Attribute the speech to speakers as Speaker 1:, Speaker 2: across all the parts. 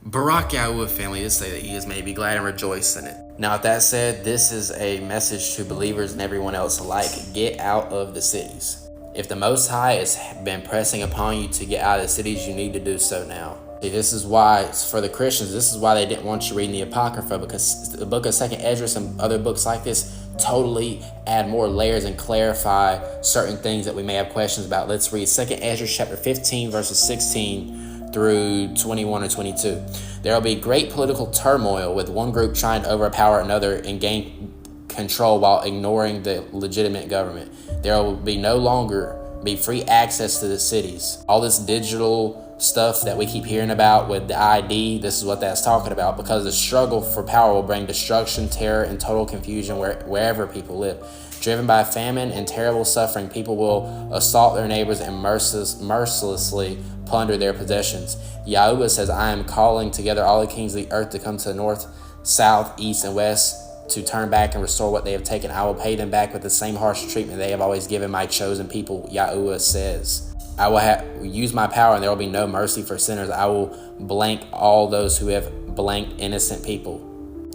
Speaker 1: Barak Yahuwah family did say that he is may be glad and rejoice in it. Now, with that said, this is a message to believers and everyone else alike. Get out of the cities. If the Most High has been pressing upon you to get out of the cities, you need to do so now. See, this is why, for the Christians, this is why they didn't want you reading the Apocrypha, because the book of 2nd Esdras and other books like this totally add more layers and clarify certain things that we may have questions about. Let's read 2nd Esdras chapter 15, verses 16 through 21 or 22. There will be great political turmoil with one group trying to overpower another and gain control while ignoring the legitimate government. There will be no longer be free access to the cities. All this digital stuff that we keep hearing about with the ID, this is what that's talking about, because the struggle for power will bring destruction, terror, and total confusion wherever people live. Driven by famine and terrible suffering, people will assault their neighbors and mercilessly plunder their possessions. Yahuwah says, I am calling together all the kings of the earth to come to the north, south, east, and west to turn back and restore what they have taken. I will pay them back with the same harsh treatment they have always given my chosen people, Yahuwah says. I will use my power and there will be no mercy for sinners. I will blank all those who have blanked innocent people.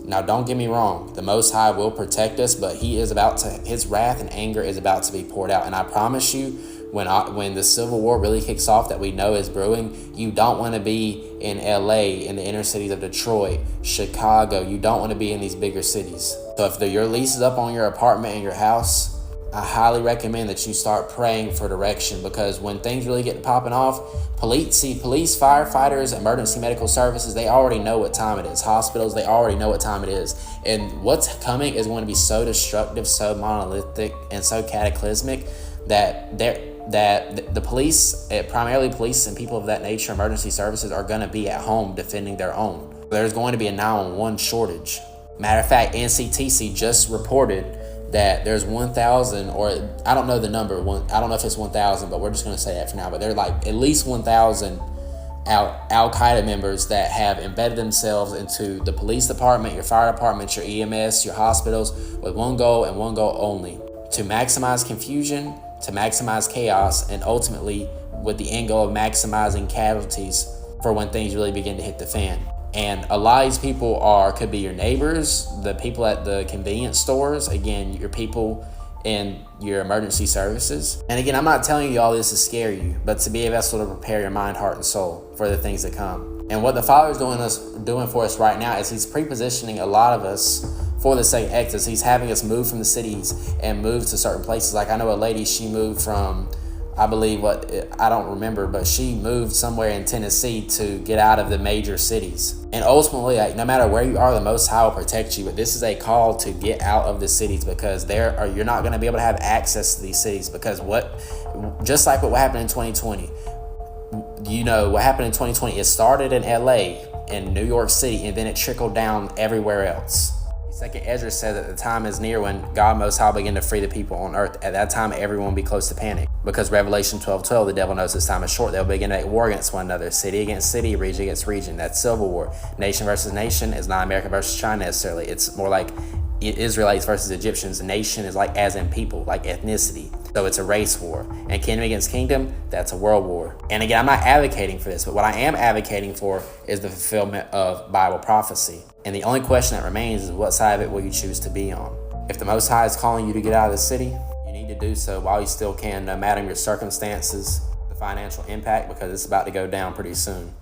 Speaker 1: Now, don't get me wrong. The Most High will protect us, but his wrath and anger is about to be poured out. And I promise you, when the Civil War really kicks off that we know is brewing, you don't want to be in LA, in the inner cities of Detroit, Chicago. You don't want to be in these bigger cities. So if your lease is up on your apartment and your house, I highly recommend that you start praying for direction, because when things really get popping off, police, firefighters, emergency medical services, they already know what time it is. Hospitals, they already know what time it is. And what's coming is going to be so destructive, so monolithic, and so cataclysmic that the police, primarily police and people of that nature, emergency services, are going to be at home defending their own. There's going to be a 911 shortage. Matter of fact, NCTC just reported that there's 1,000, or I don't know the number, I don't know if it's 1,000, but we're just going to say that for now. But they're like at least 1,000 Al-Qaeda members that have embedded themselves into the police department, your fire department, your EMS, your hospitals, with one goal and one goal only: to maximize confusion, to maximize chaos, and ultimately with the end goal of maximizing casualties for when things really begin to hit the fan. And a lot of these people could be your neighbors, the people at the convenience stores, again, your people in your emergency services. And again, I'm not telling you all this to scare you, but to be a vessel to prepare your mind, heart, and soul for the things that come. And what the Father is doing for us right now is He's pre-positioning a lot of us for the second exodus. He's having us move from the cities and move to certain places. Like, I know a lady, she moved from, I believe I don't remember, but she moved somewhere in Tennessee to get out of the major cities. And ultimately, no matter where you are, the Most High will protect you. But this is a call to get out of the cities, because you're not going to be able to have access to these cities. Because just like what happened in 2020, what happened in 2020, it started in LA and New York City, and then it trickled down everywhere else. 2nd Esdras says that the time is near when God Most High will begin to free the people on earth. At that time, everyone will be close to panic, because Revelation 12:12, the devil knows his time is short. They'll begin to make war against one another, city against city, region against region. That's civil war. Nation versus nation is not America versus China necessarily. It's more like Israelites versus Egyptians. Nation is like as in people, like ethnicity. So it's a race war. And kingdom against kingdom, that's a world war. And again, I'm not advocating for this, but what I am advocating for is the fulfillment of Bible prophecy. And the only question that remains is, what side of it will you choose to be on? If the Most High is calling you to get out of the city, you need to do so while you still can, no matter your circumstances, the financial impact, because it's about to go down pretty soon.